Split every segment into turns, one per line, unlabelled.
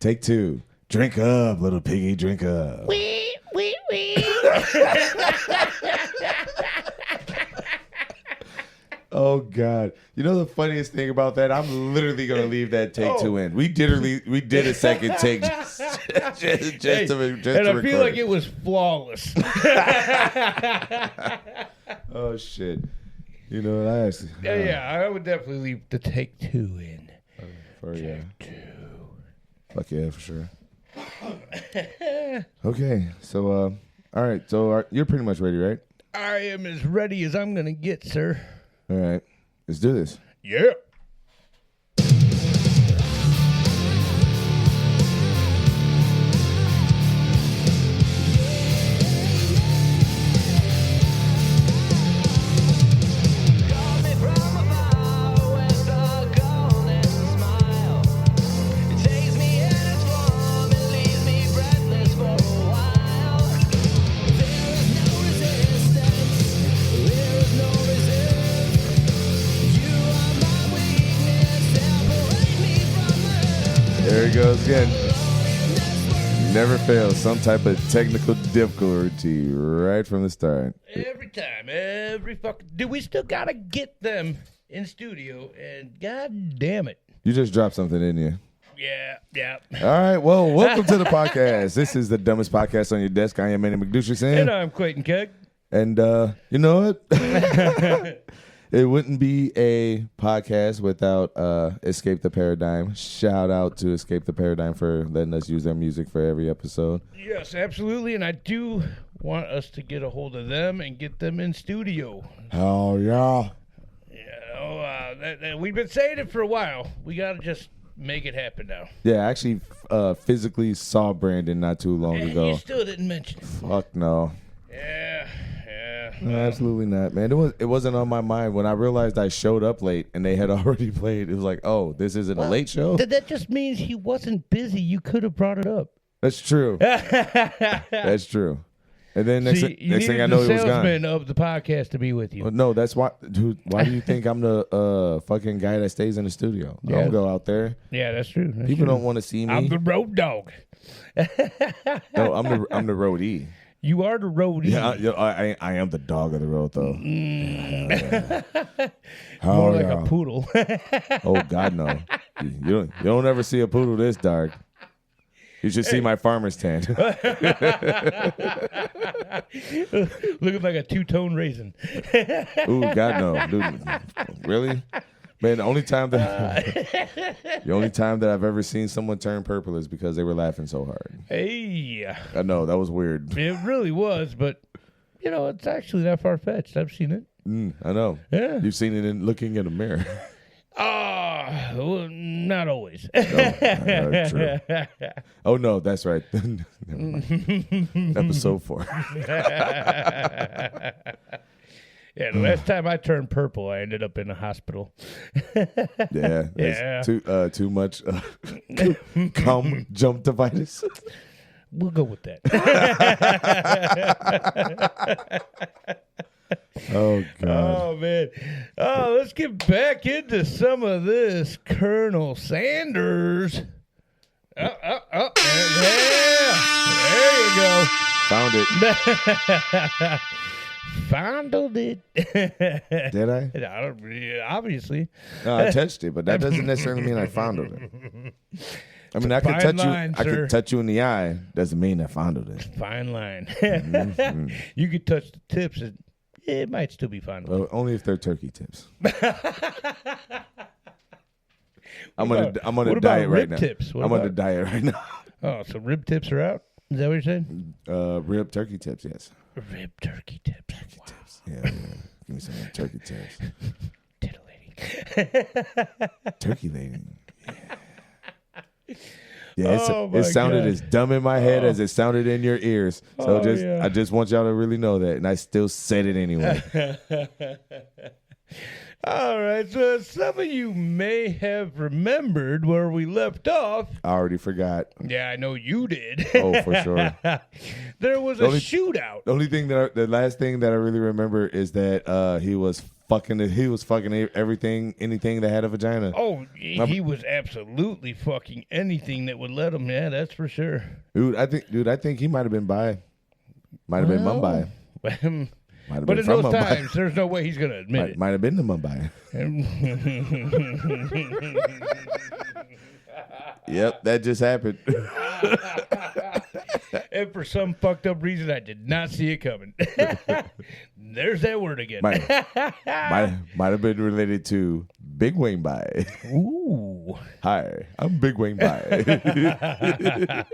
Take two. Drink up, little piggy, drink up.
Wee, wee, wee.
Oh, God. You know the funniest thing about that? I'm literally going to leave that take two in. We did a second take just
and I feel like it was flawless.
Oh, shit. You know what I asked?
I would definitely leave the take two in.
Take two. Fuck yeah, for sure. Okay, so, all right. So you're pretty much ready, right?
I am as ready as I'm going to get, sir.
All right. Let's do this.
Yeah.
There he goes again. Never fails. Some type of technical difficulty right from the start.
Every time. Every fucking... Dude, we still got to get them in studio, and god damn it.
You just dropped something, didn't you?
Yeah.
All right, well, welcome to the podcast. This is the dumbest podcast on your desk. I am Manny McDouche.
And I'm Clayton Keg.
And you know what? It wouldn't be a podcast without Escape the Paradigm. Shout out to Escape the Paradigm for letting us use their music for every episode.
Yes, absolutely. And I do want us to get a hold of them and get them in studio.
Oh, yeah.
We've been saying it for a while. We got to just make it happen now.
Yeah, I actually physically saw Brandon not too long ago.
You still didn't mention it.
Fuck no.
Yeah.
No, absolutely not, man. It wasn't on my mind when I realized I showed up late and they had already played. It was like, oh, this isn't a late show.
That just means he wasn't busy. You could have brought it up.
That's true. That's true. And then next thing I know,
he
was gone.
salesman of the podcast to be with you.
Well, no, that's why. Dude, why do you think I'm the fucking guy that stays in the studio? I don't go out there.
Yeah, that's true.
People don't want to see me.
I'm the road dog.
No, I'm the roadie.
You are the roadie.
Yeah, I am the dog of the road, though.
More like a poodle.
Oh God, no! You don't ever see a poodle this dark. You should see my farmer's tan.
Looking like a two-tone raisin.
Ooh, God, no, dude. Really? Man, the only time that I've ever seen someone turn purple is because they were laughing so hard.
Hey.
I know, that was weird.
It really was, but, it's actually not far-fetched. I've seen it.
I know.
Yeah.
You've seen it in looking in a mirror.
Well, not always.
No, true. Oh, no, that's right. Episode 4.
Yeah, the last time I turned purple, I ended up in a hospital.
Yeah. Too much conjunctivitis.
We'll go with that.
Oh, God.
Oh, man. Oh, let's get back into some of this Colonel Sanders. Yeah. There you go.
Found it.
Fondled it.
Did I?
Obviously.
No, I touched it, but that doesn't necessarily mean I fondled it. I mean, I could touch you in the eye. Doesn't mean I fondled it.
Fine line.
Mm-hmm.
You could touch the tips, and it might still be fondled.
Well, only if they're turkey tips. I'm on a diet right now.
Tips?
I'm on a diet right now.
Oh, so rib tips are out? Is that what you're saying?
Rib turkey tips, yes.
Rib turkey tips.
Turkey tips. Yeah. Give me some turkey tips.
Titillating.
Turkey lady. Yeah. It sounded as dumb in my head as it sounded in your ears. So I just want y'all to really know that, and I still said it anyway.
All right, so some of you may have remembered where we left off.
I already forgot.
Yeah, I know you did.
Oh, for sure.
There was a shootout.
The last thing that I really remember is that he was fucking everything, anything that had a vagina.
Oh, he was absolutely fucking anything that would let him. Yeah, that's for sure.
Dude, I think he might have been bi. Might have been Mumbai.
But in those times, there's no way he's going to admit it.
Might have been to Mumbai. Yep, that just happened.
And for some fucked up reason, I did not see it coming. There's that word again.
Might have been related to Big Wing Bai.
Ooh.
Hi, I'm Big Wing Bai.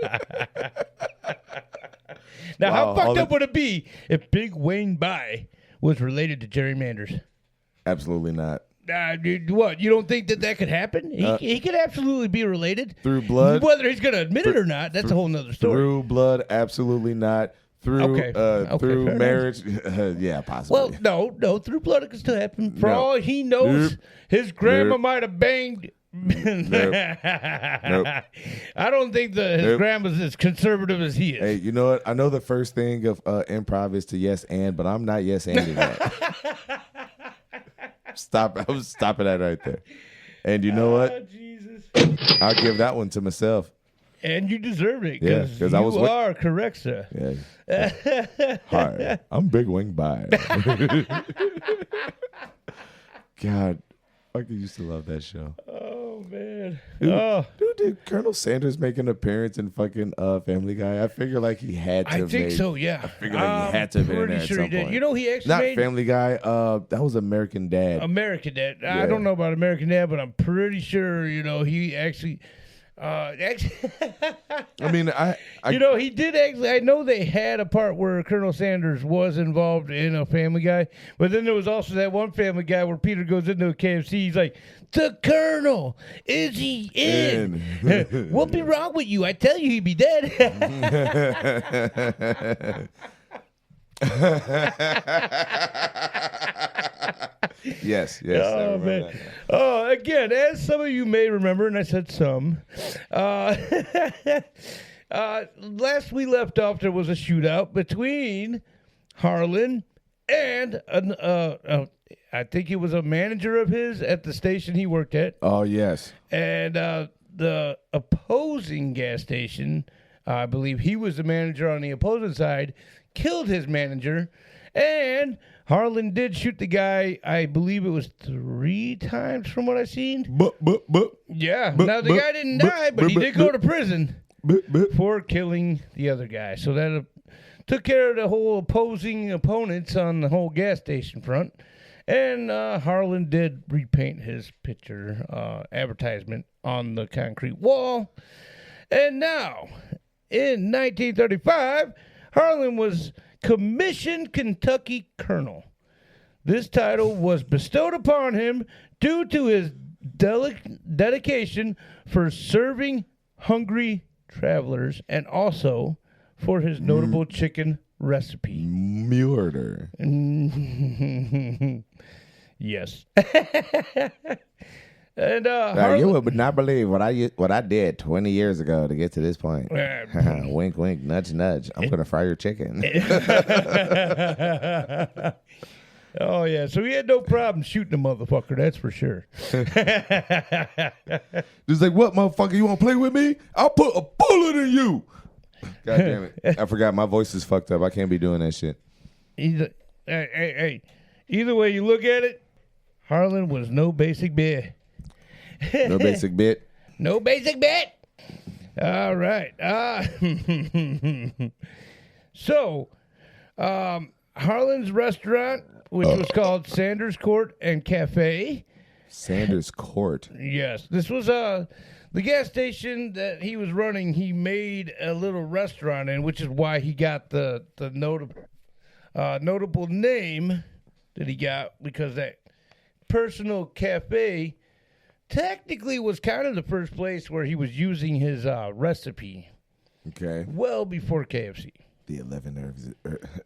Now, how fucked up would it be if Big Wayne Bai was related to Jerry Manders?
Absolutely not.
Dude, what? You don't think that could happen? He could absolutely be related.
Through blood?
Whether he's going to admit it or not, that's a whole nother story.
Through blood, absolutely not. Through through marriage, yeah, possibly.
Well, no, through blood it could still happen. For all he knows, his grandma might have banged. Nope. I don't think his grandma's as conservative as he is.
Hey, you know what? I know the first thing of improv is to yes and, but I'm not yes anding that. I'm stopping that right there. And you know what?
Jesus.
I'll give that one to myself.
And you deserve it, because you are correct, sir.
Yeah. Hi, I'm Big Wing Bai. God, I used to love that show.
Oh man,
dude, did Colonel Sanders make an appearance in fucking Family Guy? I figure like he had to.
I think so. Yeah,
I figure like he had to have been in there at some point.
You know, he actually
not Family Guy. That was American Dad.
American Dad. Yeah. I don't know about American Dad, but I'm pretty sure he actually.
I mean,
he did actually. I know they had a part where Colonel Sanders was involved in a Family Guy, but then there was also that one Family Guy where Peter goes into a KFC. He's like, "The Colonel, is he in? What'll be wrong with you? I tell you, he'd be dead."
Yes.
Oh, man. Oh, again, as some of you may remember, and I said some, last we left off, there was a shootout between Harlan and I think he was a manager of his at the station he worked at.
Oh, yes.
And the opposing gas station, I believe he was the manager on the opposing side, killed his manager, and Harlan did shoot the guy, I believe it was 3 times from what I've seen. Yeah. Now, the guy didn't die, but he did go to prison for killing the other guy. So that took care of the whole opposing opponents on the whole gas station front. And Harlan did repaint his picture advertisement on the concrete wall. And now, in 1935, Harlan was commissioned Kentucky Colonel. This title was bestowed upon him due to his dedication for serving hungry travelers and also for his notable chicken recipe.
Murder.
Yes. And
you would not believe what I did 20 years ago to get to this point. Wink, wink, nudge, nudge. I'm going to fry your chicken.
Oh, yeah. So he had no problem shooting a motherfucker, that's for sure.
Just like, what, motherfucker? You want to play with me? I'll put a bullet in you. God damn it. I forgot. My voice is fucked up. I can't be doing that shit.
Either way you look at it, Harlan was no basic bitch.
No basic bit.
No basic bit. All right. So, Harlan's restaurant, which was called Sanders Court and Cafe.
Sanders Court.
Yes. This was the gas station that he was running. He made a little restaurant in, which is why he got the notable name that he got, because that personal cafe technically was kind of the first place where he was using his recipe.
Okay.
Well before KFC.
The 11 herbs,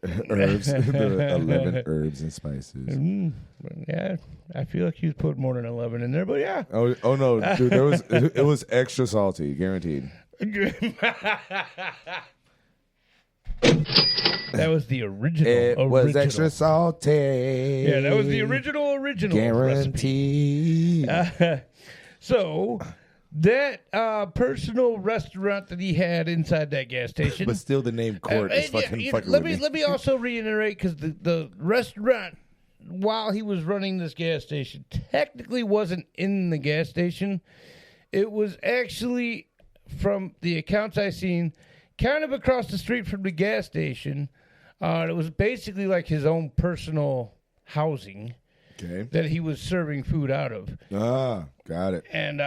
the 11 herbs and spices.
Yeah, I feel like he's put more than 11 in there, but yeah.
Oh no, dude, it was extra salty, guaranteed.
That was the original.
It was extra salty.
Yeah, that was the original
Guaranteed.
recipe. So that personal restaurant that he had inside that gas station.
But still, the name Court is fucking
let me also reiterate, because the restaurant, while he was running this gas station, technically wasn't in the gas station. It was actually, from the accounts I seen, kind of across the street from the gas station. It was basically like his own personal housing that he was serving food out of.
Ah, got it.
And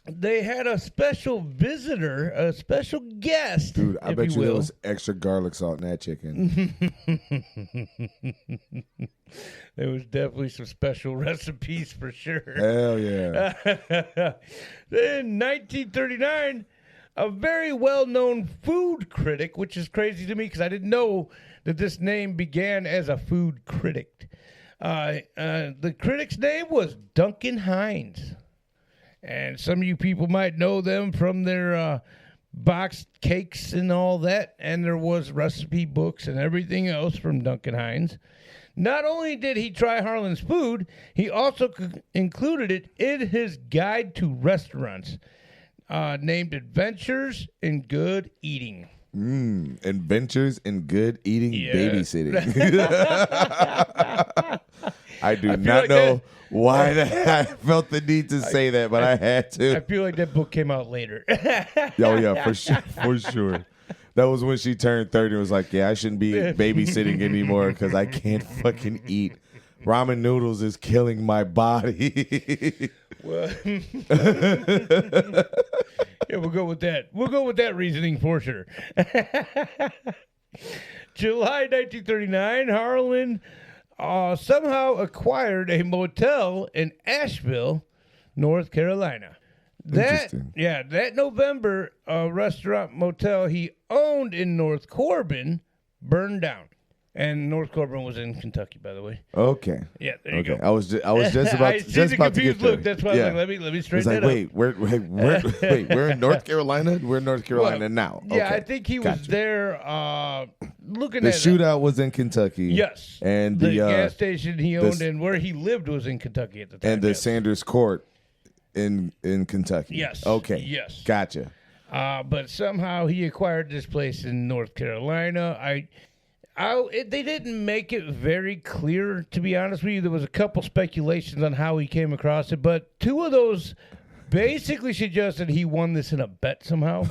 they had a special visitor, a special guest.
Dude, I bet you there was extra garlic salt in that chicken.
There was definitely some special recipes for sure.
Hell yeah.
In 1939, a very well-known food critic, which is crazy to me because I didn't know that this name began as a food critic. The critic's name was Duncan Hines. And some of you people might know them from their boxed cakes and all that. And there was recipe books and everything else from Duncan Hines. Not only did he try Harlan's food, he also included it in his guide to restaurants, named Adventures in Good Eating.
Adventures in Good Eating Babysitting. I do not know why I felt the need to say that, but I had to.
I feel like that book came out later.
Oh, yeah, for sure. That was when she turned 30 and was like, yeah, I shouldn't be babysitting anymore because I can't fucking eat. Ramen noodles is killing my body.
Well, yeah, we'll go with that. We'll go with that reasoning for sure. July 1939, Harlan somehow acquired a motel in Asheville, North Carolina. That November, restaurant motel he owned in North Corbin burned down. And North Corbin was in Kentucky, by the way.
Okay.
Yeah, there you go.
I was just about to get there.
Look, that's why I was like, let me straighten that up.
Wait, we're in North Carolina? We're in North Carolina now. Okay.
Yeah, I think he was there looking
the
at...
The shootout was in Kentucky.
Yes.
And
the gas station he owned and where he lived was in Kentucky at the time.
And the Sanders Court in Kentucky.
Yes.
Okay.
Yes.
Gotcha.
But somehow he acquired this place in North Carolina. They didn't make it very clear, to be honest with you. There was a couple speculations on how he came across it, but two of those basically suggested he won this in a bet somehow.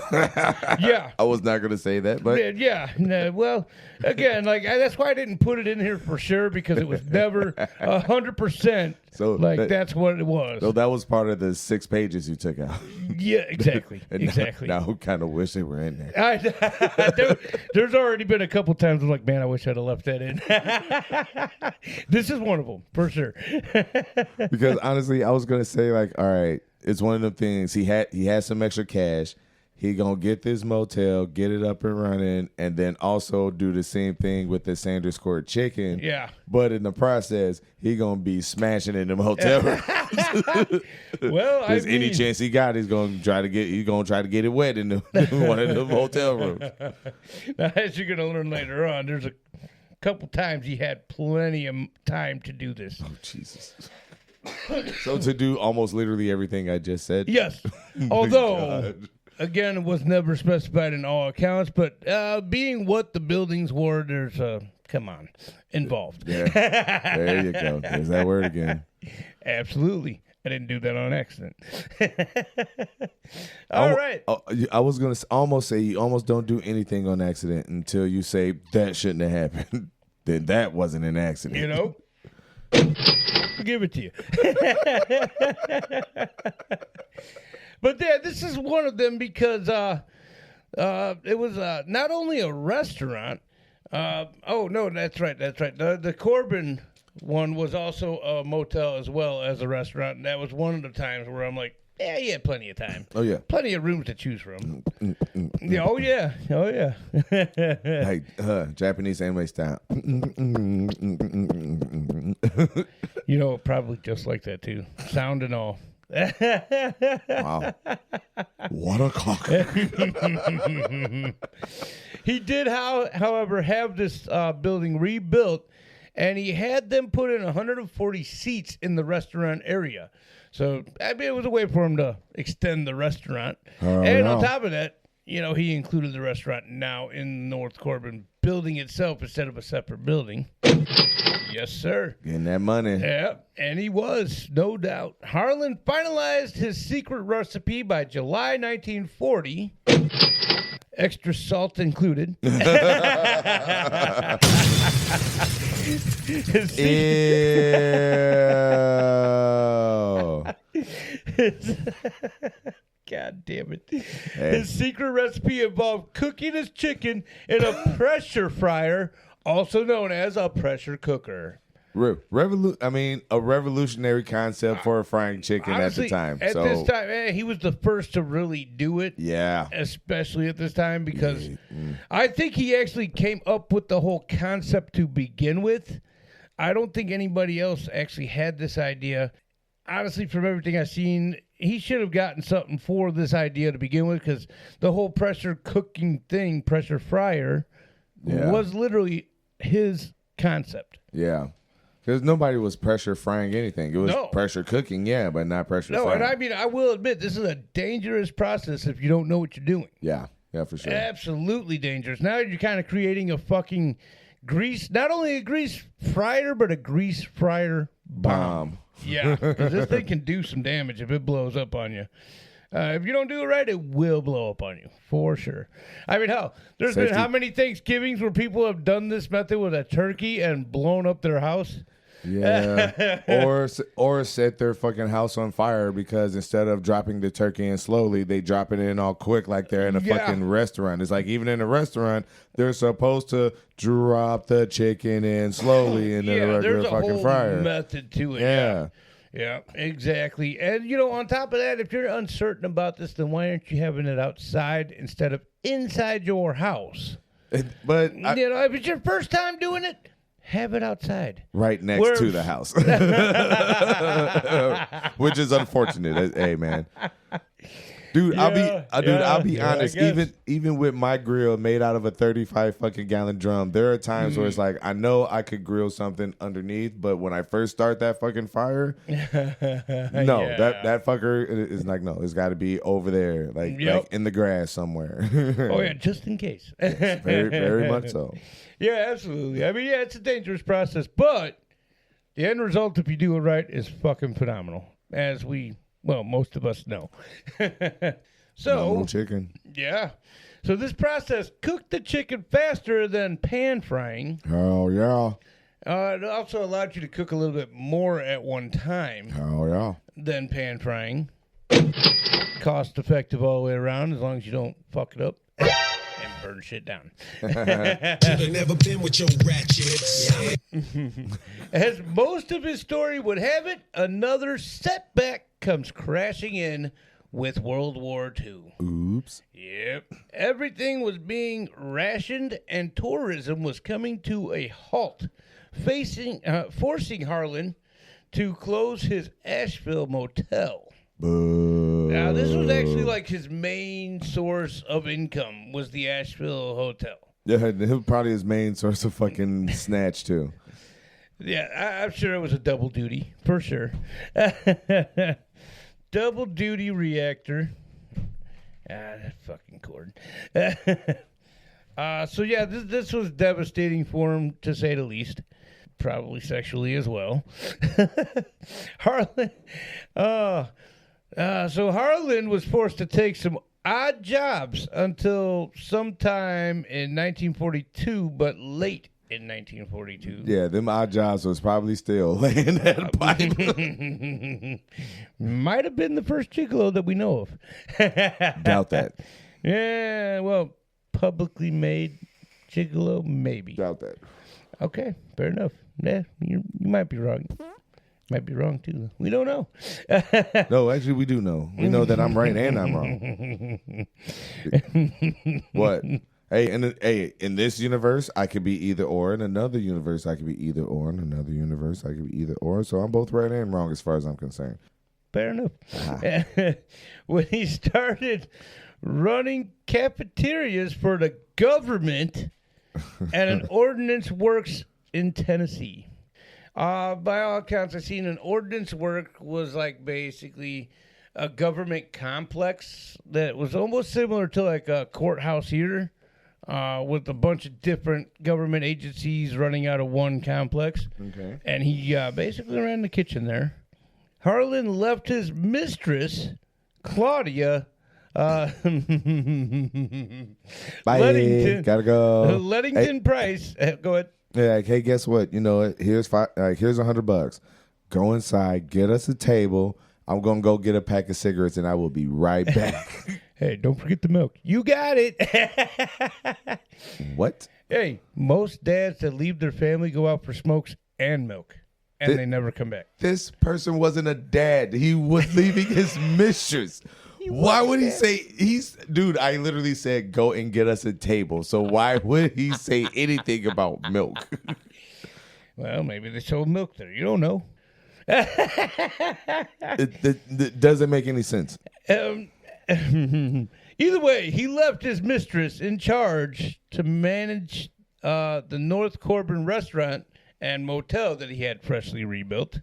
Yeah.
I was not going to say that, but...
Yeah. No, well, again, that's why I didn't put it in here for sure, because it was never 100%. So that's what it was.
So that was part of the 6 pages you took out.
Yeah, exactly. Exactly.
Now I kind of wish they were in there.
There's already been a couple times I'm like, man, I wish I'd have left that in. This is one of them, for sure.
Because honestly, I was going to say, all right, it's one of the things. He had some extra cash. He gonna get this motel, get it up and running, and then also do the same thing with the Sanders Court chicken.
Yeah.
But in the process, he gonna be smashing in the hotel rooms.
Well,
there's any chance he got, he's gonna try to get it wet in one of the hotel rooms.
Now, as you're gonna learn later on, there's a couple times he had plenty of time to do this.
Oh Jesus. So to do almost literally everything I just said.
Yes. Although, again, it was never specified in all accounts, but being what the buildings were, there's involved.
Yeah. There you go. There's that word again.
Absolutely. I didn't do that on accident. All right.
I was going to almost say you almost don't do anything on accident until you say that shouldn't have happened. Then that wasn't an accident.
You know? Give it to you. But yeah, this is one of them because it was not only a restaurant. No, that's right. The Corbin one was also a motel as well as a restaurant. And that was one of the times where I'm like, yeah, you had plenty of time.
Oh, yeah.
Plenty of rooms to choose from. Yeah, oh, yeah.
Hey, Japanese anime style.
Probably just like that, too. Sound and all.
Wow. What a cock.
He did, however, have this building rebuilt, and he had them put in 140 seats in the restaurant area. So, I mean, it was a way for him to extend the restaurant. On top of that, he included the restaurant now in North Corbin building itself instead of a separate building. Yes, sir.
Getting that money.
Yeah, and he was, no doubt. Harlan finalized his secret recipe by July 1940. Extra salt included.
Ew.
God damn it. Hey. His secret recipe involved cooking his chicken in a pressure fryer, also known as a pressure cooker.
A revolutionary concept for a frying chicken.
Honestly,
at the time.
At this time, he was the first to really do it.
Yeah.
Especially at this time, because I think he actually came up with the whole concept to begin with. I don't think anybody else actually had this idea. Honestly, from everything I've seen, he should have gotten something for this idea to begin with, because the whole pressure cooking thing, pressure fryer, was literally his concept.
Yeah. Because nobody was pressure frying anything. It was pressure cooking, but not pressure frying.
And I mean, I will admit, this is a dangerous process if you don't know what you're doing.
Yeah, for sure.
Absolutely dangerous. Now you're kind of creating a fucking not only a grease fryer, but a grease fryer bomb. Yeah, because this thing can do some damage if it blows up on you. If you don't do it right, it will blow up on you, for sure. I mean, hell, there's been how many Thanksgivings where people have done this method with a turkey and blown up their house?
Yeah, or set their fucking house on fire because instead of dropping the turkey in slowly, they drop it in all quick like they're in a fucking restaurant. It's like even in a restaurant, they're supposed to drop the chicken in slowly in a regular fucking fryer.
There's a method to it. Yeah, exactly. And, on top of that, if you're uncertain about this, then why aren't you having it outside instead of inside your house?
But
if it's your first time doing it, have it outside.
Right next to the house. Which is unfortunate. Hey, man. Dude, I'll be honest. Even with my grill made out of a 35 fucking gallon drum, there are times where it's like I know I could grill something underneath, but when I first start that fucking fire, that fucker is like it's got to be over there, like in the grass somewhere.
Oh yeah, just in case.
Yes, very very much so.
Yeah, absolutely. I mean, it's a dangerous process, but the end result, if you do it right, is fucking phenomenal, as most of us know.
No chicken.
Yeah. So this process cooked the chicken faster than pan frying.
Oh, yeah.
It also allowed you to cook a little bit more at one time.
Oh, yeah.
Than pan frying. Cost effective all the way around as long as you don't fuck it up and burn shit down.
Should've never been with your ratchets.
As most of his story would have it, another setback comes crashing in with World War II.
Oops.
Yep. Everything was being rationed and tourism was coming to a halt, forcing Harlan to close his Asheville motel.
Boo.
Now, this was actually like his main source of income was the Asheville hotel.
Yeah, probably his main source of fucking snatch, too.
Yeah, I'm sure it was a double duty, for sure. Double duty reactor. That fucking cord. So yeah, this was devastating for him, to say the least. Probably sexually as well. Harlan. So Harlan was forced to take some odd jobs until sometime in 1942, but late in 1942.
Yeah, them odd jobs was probably still laying that pipe.
Might have been the first gigolo that we know of.
Doubt that.
Yeah, well, publicly made gigolo, maybe.
Doubt that.
Okay, fair enough. Yeah, you might be wrong. Might be wrong, too. We don't know.
No, actually, we do know. We know that I'm right and I'm wrong. What? Hey, in this universe, I could be either or. In another universe, I could be either or. In another universe, I could be either or. So I'm both right and wrong as far as I'm concerned.
Fair enough. When he started running cafeterias for the government at an ordnance works in Tennessee. By all accounts, I seen an ordnance work was like basically a government complex that was almost similar to like a courthouse here, with a bunch of different government agencies running out of one complex.
Okay.
And he basically ran the kitchen there. Harlan left his mistress, Claudia,
Bye.
Ludington,
Gotta go.
Ludington Price. Go ahead.
Yeah, like, hey, guess what? You know what? Here's $100. Go inside, get us a table. I'm gonna go get a pack of cigarettes, and I will be right back.
Hey, don't forget the milk. You got it.
What?
Hey, most dads that leave their family go out for smokes and milk, and they never come back.
This person wasn't a dad. He was leaving his mistress. Why would he say dude, I literally said go and get us a table. So why would he say anything about milk?
Well, maybe they sold milk there. You don't know.
It doesn't make any sense.
Either way, he left his mistress in charge to manage the North Corbin restaurant and motel that he had freshly rebuilt.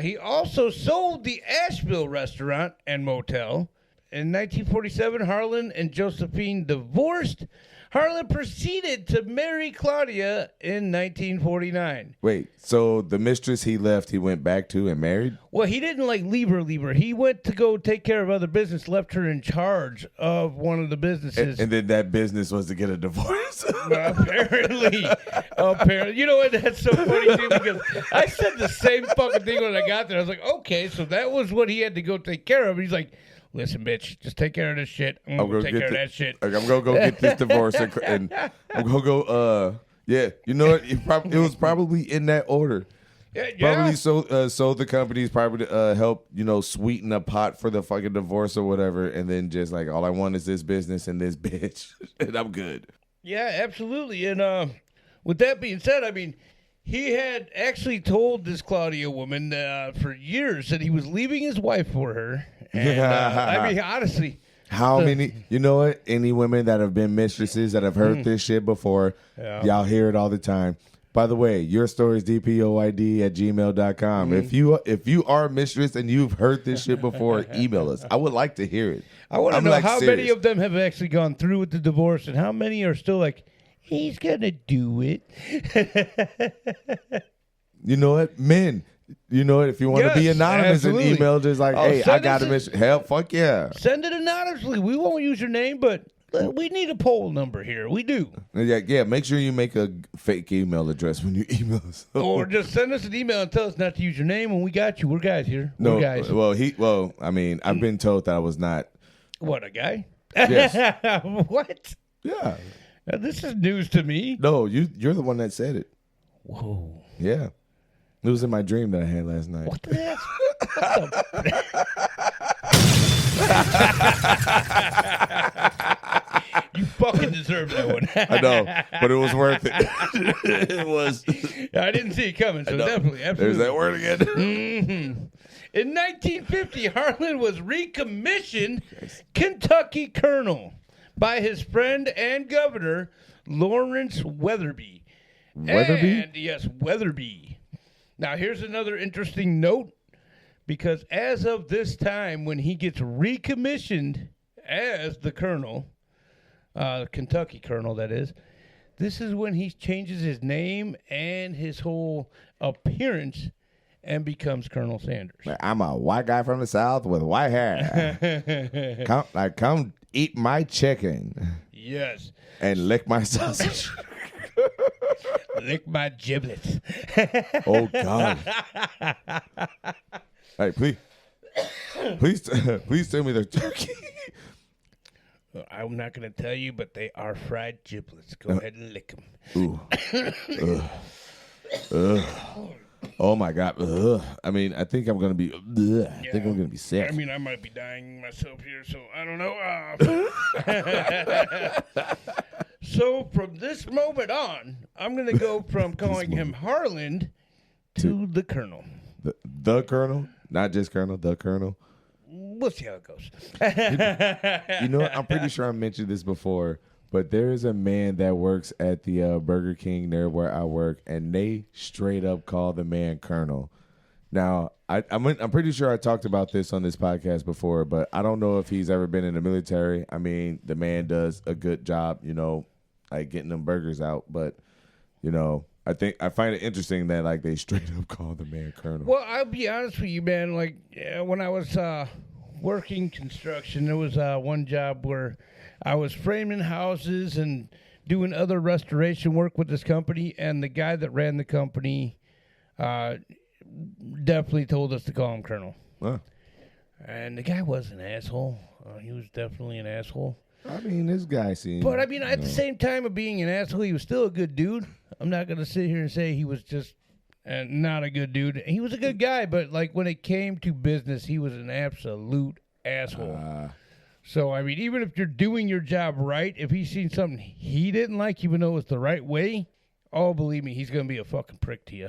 He also sold the Asheville restaurant and motel. In 1947, Harlan and Josephine divorced. Harlan proceeded to marry Claudia in 1949.
Wait, so the mistress he left, he went back to and married?
Well, he didn't leave her. He went to go take care of other business, left her in charge of one of the businesses.
And then that business was to get a divorce.
Apparently. You know what? That's so funny, too, because I said the same fucking thing when I got there. I was like, okay, so that was what he had to go take care of. He's like, listen, bitch, just take care of this shit. I'm going to take care of that shit.
Like, I'm going to go get this divorce and I'm going to go, yeah, you know what? It was probably in that order.
Yeah.
Probably sold the companies, probably to help, sweeten a pot for the fucking divorce or whatever. And then just like, all I want is this business and this bitch. And I'm good.
Yeah, absolutely. And with that being said, I mean, he had actually told this Claudia woman for years that he was leaving his wife for her. And, I mean, honestly.
How many, you know what? Any women that have been mistresses that have heard this shit before, y'all hear it all the time. By the way, your stories, dpoid@gmail.com. If you are a mistress and you've heard this shit before, email us. I would like to hear it.
I want to know how many of them have actually gone through with the divorce and how many are still like, he's going to do it.
You know what? Men. You know what? If you want to be anonymous and email, just like, hey, I got a mission. Hell, fuck yeah.
Send it anonymously. We won't use your name, but we need a poll number here. We do.
Yeah. Make sure you make a fake email address when you email us.
Or just send us an email and tell us not to use your name, and we got you. We're guys here. We're guys.
Well, I mean, I've been told that I was not.
What, a guy?
Yes.
What?
Yeah.
This is news to me.
No, you're the one that said it.
Whoa.
Yeah. It was in my dream that I had last night.
What the heck? You fucking deserve that one.
I know, but it was worth it. It was.
I didn't see it coming, so definitely. Absolutely.
There's that word again.
Mm-hmm. In 1950, Harlan was recommissioned Kentucky colonel by his friend and governor, Lawrence Weatherby.
Weatherby?
And, yes, Weatherby. Now, here's another interesting note, because as of this time, when he gets recommissioned as the colonel, Kentucky colonel, that is, this is when he changes his name and his whole appearance and becomes Colonel Sanders.
I'm a white guy from the South with white hair. Come eat my chicken.
Yes.
And lick my sausage.
Lick my giblets.
Oh, God. Hey, please tell me they're turkey.
I'm not going to tell you, but they are fried giblets. Go ahead and lick them.
Ooh. Oh, my God. I mean, I think I'm going to be I think I'm going to be sick.
I mean, I might be dying myself here, so I don't know. So from this moment on, I'm going to go from calling him Harlan to the Colonel.
The Colonel? Not just Colonel, the Colonel?
we'll see how it goes.
You know what? I'm pretty sure I mentioned this before, but there is a man that works at the Burger King near where I work, and they straight up call the man Colonel. Now, I'm pretty sure I talked about this on this podcast before, but I don't know if he's ever been in the military. I mean, the man does a good job, like getting them burgers out. But, I find it interesting that like they straight up call the man Colonel.
Well, I'll be honest with you, man. Like when I was working construction, there was one job where I was framing houses and doing other restoration work with this company, and the guy that ran the company definitely told us to call him Colonel.
Huh.
And the guy was an asshole. He was definitely an asshole.
I mean, this guy seems...
But, I mean, at the same time of being an asshole, he was still a good dude. I'm not going to sit here and say he was just not a good dude. He was a good guy, but, like, when it came to business, he was an absolute asshole. So, I mean, even if you're doing your job right, if he's seen something he didn't like, even though it's the right way, oh, believe me, he's going to be a fucking prick to you.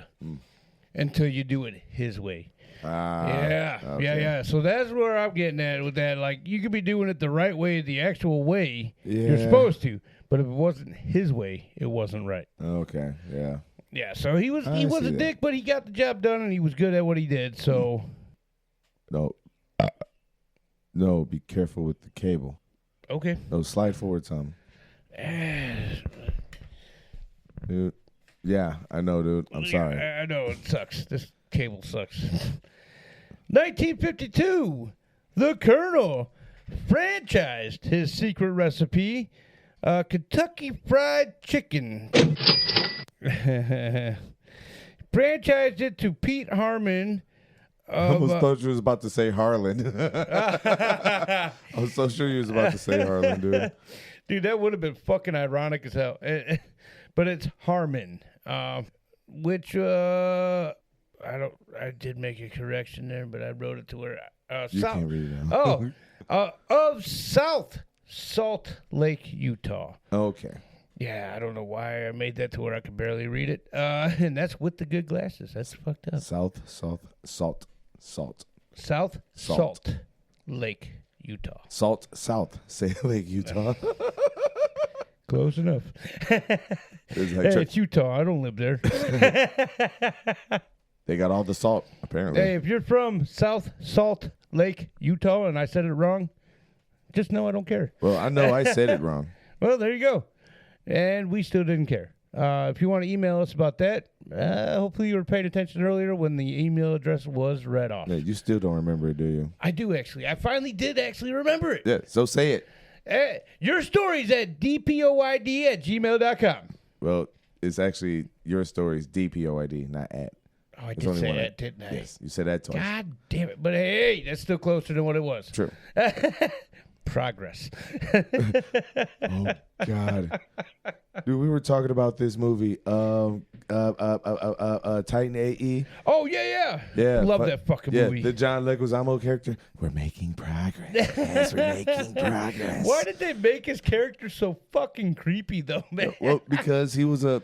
Until you do it his way. Yeah. So that's where I'm getting at with that. Like, you could be doing it the right way, the actual way you're supposed to, but if it wasn't his way, it wasn't right.
Okay, yeah.
Yeah, so he was a dick, but he got the job done, and he was good at what he did, so...
No, be careful with the cable.
Okay.
No, slide forward some. Dude. Yeah, I know, dude. I'm sorry.
I know, it sucks. This cable sucks. 1952, the Colonel franchised his secret recipe, Kentucky Fried Chicken. Franchised it to Pete Harmon.
I almost thought you was about to say Harlan. I was so sure you was about to say Harlan, dude.
Dude, that would have been fucking ironic as hell. But it's Harmon. Which I did make a correction there, but I wrote it to where
you
South.
Can't read it now.
Of South Salt Lake, Utah.
Okay.
Yeah, I don't know why I made that to where I could barely read it. And that's with the good glasses. That's fucked up.
South Salt
Lake, Utah.
Say Lake, Utah.
Close enough. It's Utah. I don't live there.
They got all the salt, apparently.
Hey, if you're from South Salt Lake, Utah, and I said it wrong, just know I don't care.
Well, I know I said it wrong.
Well, there you go. And we still didn't care. If you want to email us about that, hopefully you were paying attention earlier when the email address was read off.
Yeah, you still don't remember it, do you?
I do, actually. I finally did actually remember it.
Yeah, so say it.
Your stories at dpoid@gmail.com.
Well, it's actually your stories, DPOID, not at.
Oh, I did say that, didn't I?
Yes, you said that twice.
God damn it. But hey, that's still closer than what it was.
True.
Progress.
Oh, God. Dude, we were talking about this movie, Titan AE.
Oh, yeah. Love that fucking movie.
The John Leguizamo character. We're making progress. Yes, we're making progress.
Why did they make his character so fucking creepy, though, man?
Well, because he was a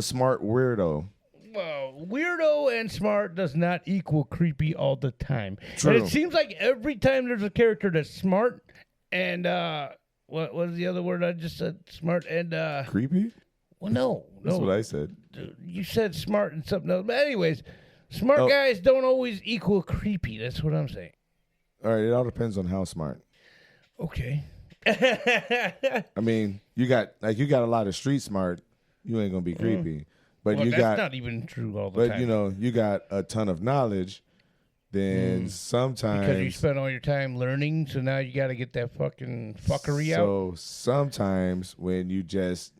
smart weirdo.
Well, weirdo and smart does not equal creepy all the time.
True.
And it seems like every time there's a character that's smart and what was the other word I just said? Smart and
creepy?
Well, no.
That's what I said.
You said smart and something else. But anyways, smart guys don't always equal creepy. That's what I'm saying.
All right, it all depends on how smart.
Okay.
I mean, you got a lot of street smart. You ain't gonna be creepy. But
well,
you
that's
got
not even true all the time.
But you got a ton of knowledge. Then sometimes
because you spent all your time learning, so now you got to get that fucking fuckery out.
So sometimes when you just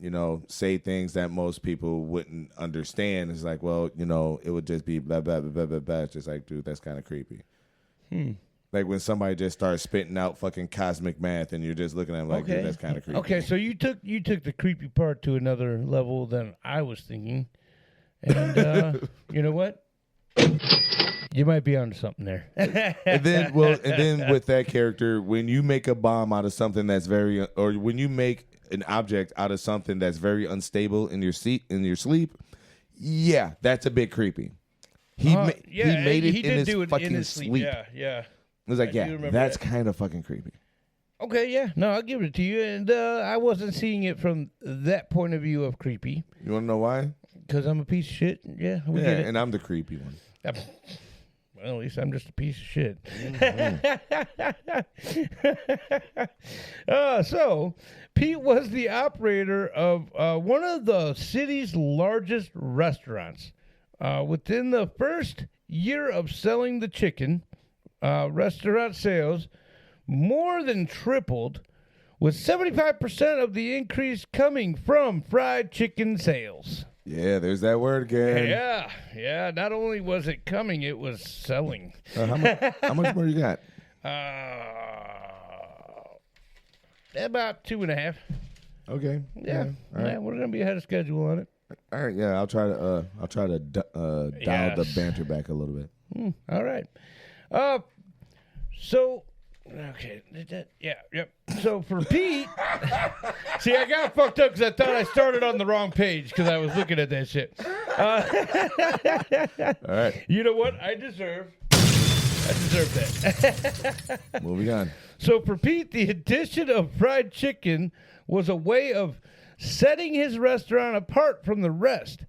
say things that most people wouldn't understand, it's like, well, it would just be blah blah blah blah blah blah. It's just like, dude, that's kind of creepy. Like when somebody just starts spitting out fucking cosmic math, and you're just looking at them like, dude, that's kind of creepy.
Okay, so you took the creepy part to another level than I was thinking, and you know what? You might be onto something there.
and then with that character, when you make a bomb out of something that's or when you make an object out of something that's very unstable in your sleep, yeah, that's a bit creepy. He made it in his fucking sleep.
Yeah.
I was like,
I do
yeah,
remember
that's
that.
kind of fucking creepy.
Okay, yeah. No, I'll give it to you. And I wasn't seeing it from that point of view of creepy
You want to know why?
because I'm a piece of shit. Yeah, we
Yeah,
get it.
and I'm the creepy one.
Well, at least I'm just a piece of shit. So, Pete was the operator of one of the city's largest restaurants. Within the first year of selling the chicken, restaurant sales more than tripled, with 75% of the increase coming from fried chicken sales.
Yeah, there's that word again.
Yeah. Not only was it coming, it was selling.
How much more you got?
About 2.5.
Okay.
Yeah.
All right.
We're gonna be ahead of schedule on it.
All right. Yeah, I'll try to dial the
Yes.
banter back a little bit.
All right. So, okay. Yep. So for Pete, see, I got fucked up because I thought I started on the wrong page because I was looking at that shit.
All right.
You know what? I deserve that.
Moving on.
So for Pete, the addition of fried chicken was a way of setting his restaurant apart from the rest.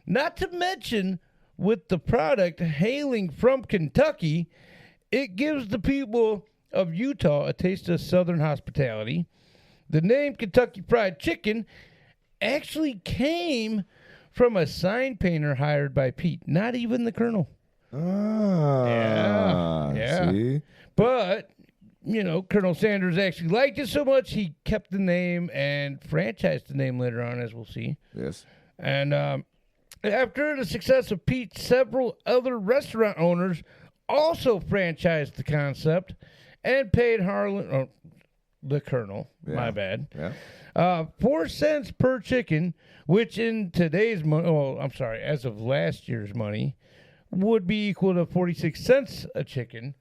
Not to mention, with the product hailing from Kentucky, it gives the people of Utah a taste of Southern hospitality. The name Kentucky Fried Chicken actually came from a sign painter hired by Pete, not even the Colonel. Yeah.
See?
But, Colonel Sanders actually liked it so much, he kept the name and franchised the name later on, as we'll see.
Yes.
And after the success of Pete, several other restaurant owners also franchised the concept and paid the Colonel, my bad,
Yeah.
4 cents per chicken, which in today's money, as of last year's money, would be equal to 46 cents a chicken.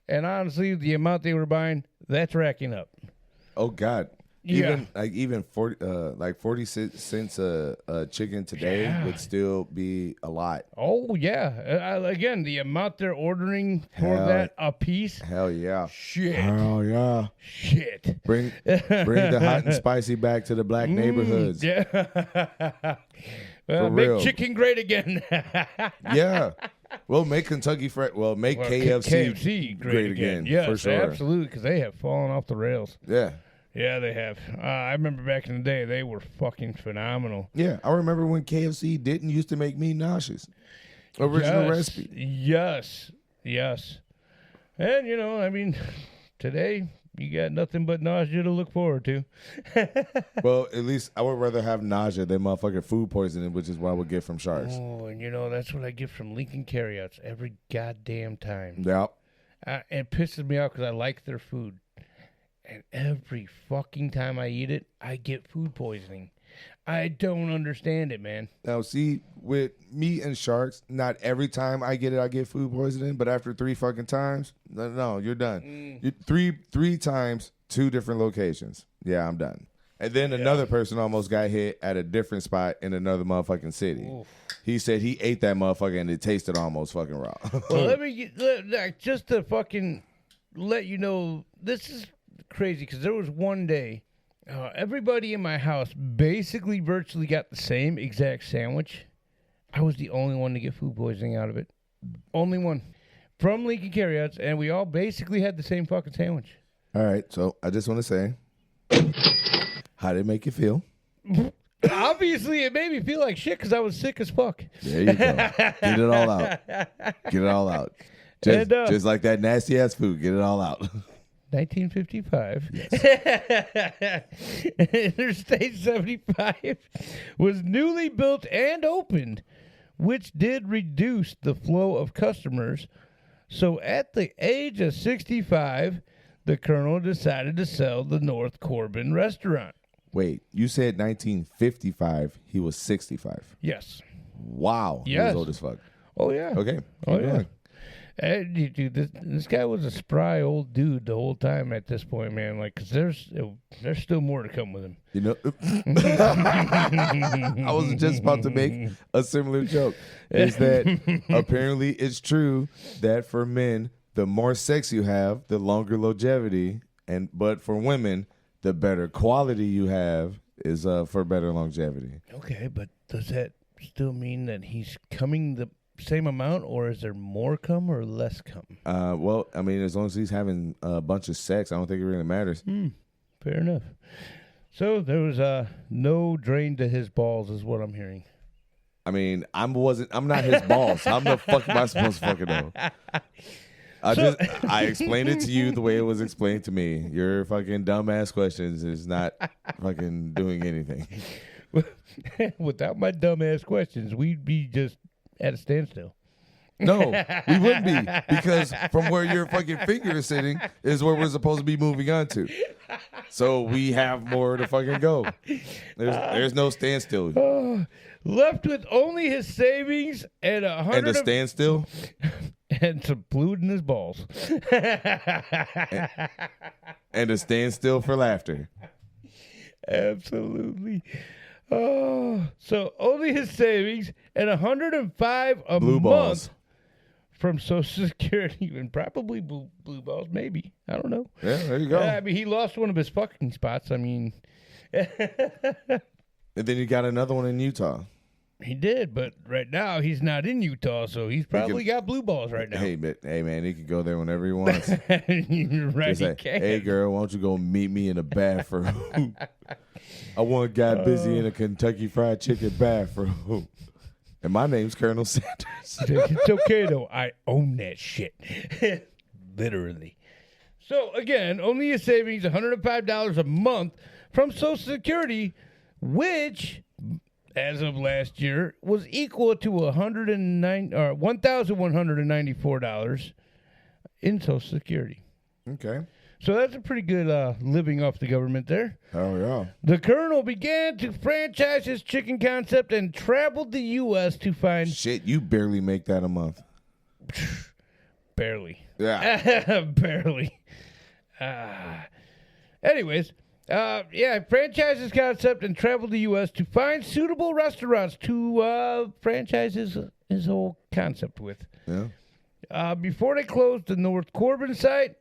And honestly, the amount they were buying, that's racking up.
Oh God.
Yeah.
Even 40 cents a chicken today would still be a lot.
Oh, yeah. Again, the amount they're ordering for that a piece.
Hell yeah.
Shit.
Hell yeah.
Shit.
Bring the hot and spicy back to the black neighborhoods.
Yeah.
For
make
real.
chicken great again.
Yeah. Well, make Kentucky Fried. Well, make KFC
great again.
Yes,
Yes,
for sure.
absolutely, because they have fallen off the rails.
Yeah.
Yeah, they have. I remember back in the day, they were fucking phenomenal.
Yeah. I remember when KFC didn't used to make me nauseous. Original recipe.
Yes. And, today, you got nothing but nausea to look forward to.
Well, at least I would rather have nausea than motherfucking food poisoning, which is what I would get from sharks.
Oh, and that's what I get from Lincoln Carryouts every goddamn time.
Yeah.
It pisses me off because I like their food. And every fucking time I eat it, I get food poisoning. I don't understand it, man.
Now, see, with meat and sharks, not every time I get it, I get food poisoning. But after 3 fucking times, no, you're done. Three times, 2 different locations. Yeah, I'm done. And then another person almost got hit at a different spot in another motherfucking city. Oof. He said he ate that motherfucker and it tasted almost fucking raw.
Well, just to fucking let you know, this is crazy because there was one day. Everybody in my house basically virtually got the same exact sandwich. I was the only one to get food poisoning out of it. Only one. From Lincoln Carryouts, and we all basically had the same fucking sandwich.
All right, so I just want to say, how did it make you feel?
Obviously, it made me feel like shit because I was sick as fuck.
There you go. Get it all out. Get it all out. Just like that nasty-ass food. Get it all out.
1955.
Yes.
Interstate 75 was newly built and opened, which did reduce the flow of customers. So at the age of 65, the Colonel decided to sell the North Corbin restaurant.
Wait, you said 1955. He was 65.
Yes.
Wow.
Yes.
He was old as fuck.
Oh, yeah.
Okay.
Oh, yeah. And, dude, this guy was a spry old dude the whole time at this point, man. Like, because there's still more to come with him.
You know, I was just about to make a similar joke. Is that apparently it's true that for men, the more sex you have, the longer longevity. But for women, the better quality you have is for better longevity.
Okay, but does that still mean that he's coming the same amount, or is there more cum or less cum?
Well, I mean, as long as he's having a bunch of sex, I don't think it really matters.
Fair enough. So there was no drain to his balls, is what I'm hearing.
I mean, I'm not his boss. How the fuck am I supposed to fucking know? I explained it to you the way it was explained to me. Your fucking dumbass questions is not fucking doing anything.
Without my dumbass questions, we'd be just at a standstill.
No, we wouldn't be, because from where your fucking finger is sitting is where we're supposed to be moving on to. So we have more to fucking go. There's no standstill.
Left with only his savings and
And a standstill?
and some fluid in his balls.
And a standstill for laughter.
Absolutely. Oh, so only his savings and $105 a
Blue
month
balls.
from Social Security, and probably blue balls, maybe. I don't know.
Yeah, there you go.
I mean, he lost one of his fucking spots. I mean,
And then you got another one in Utah.
he did, but right now he's not in Utah, so he's probably got blue balls right now.
Hey man, he can go there whenever he wants.
You're right,
He's
he
like,
can.
hey girl, why don't you go meet me in the bathroom? I want a guy busy in a Kentucky Fried Chicken bathroom. And my name's Colonel Sanders.
It's okay, though. I own that shit. Literally. So, again, only a savings, $105 a month from Social Security, which, as of last year, was equal to $1,194 in Social Security.
Okay.
So that's a pretty good living off the government there.
Oh, yeah.
The Colonel began to franchise his chicken concept and traveled the U.S. to find...
Shit, you barely make that a month.
Barely.
Yeah.
Barely. Anyways, franchised his concept and traveled the U.S. to find suitable restaurants to franchise his whole concept with.
Yeah.
Before they closed the North Corbin site,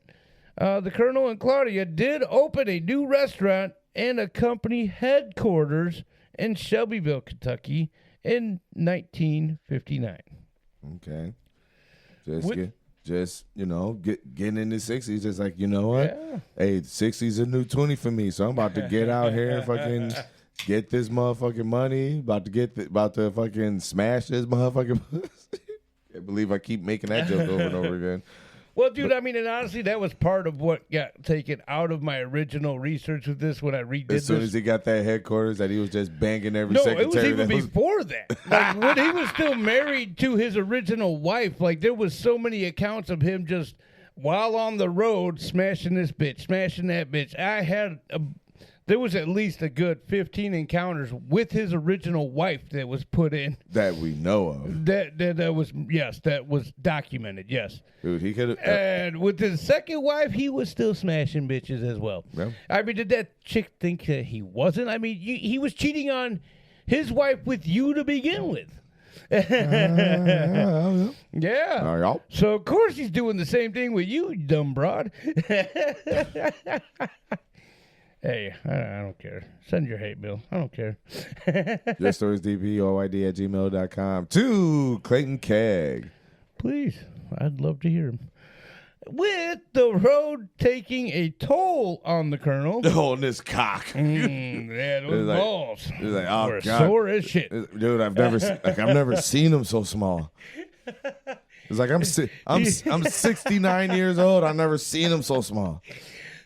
the Colonel and Claudia did open a new restaurant and a company headquarters in Shelbyville, Kentucky in 1959.
Okay. Getting in the 60s, just like, you know what?
Yeah.
Hey, 60s a new 20 for me, so I'm about to get out here and fucking get this motherfucking money. About to fucking smash this motherfucking Can't believe I keep making that joke over and over again.
Well, dude, I mean, and honestly, that was part of what got taken out of my original research with this when I redid this.
As soon as he got that headquarters, that he was just banging every
No,
secretary.
it was even before that. Like, when he was still married to his original wife, like, there was so many accounts of him just, while on the road, smashing this bitch, smashing that bitch. There was at least a good 15 encounters with his original wife that was put in.
That we know of.
That was documented, yes.
Dude, he could have.
And with his second wife, he was still smashing bitches as well.
Yeah.
I mean, did that chick think that he wasn't? I mean, he was cheating on his wife with you to begin with. Yeah.
Y'all.
So, of course, he's doing the same thing with you dumb broad. Hey, I don't care. Send your hate mail. I don't care.
JustStoriesDPOYD@gmail.com to Clayton Keg.
Please. I'd love to hear him. With the road taking a toll on the Colonel.
On this cock.
Yeah, those balls.
It's like, oh,
were
God.
sore as shit.
Dude, I've never seen him so small. It's like I'm 69 years old. I've never seen him so small.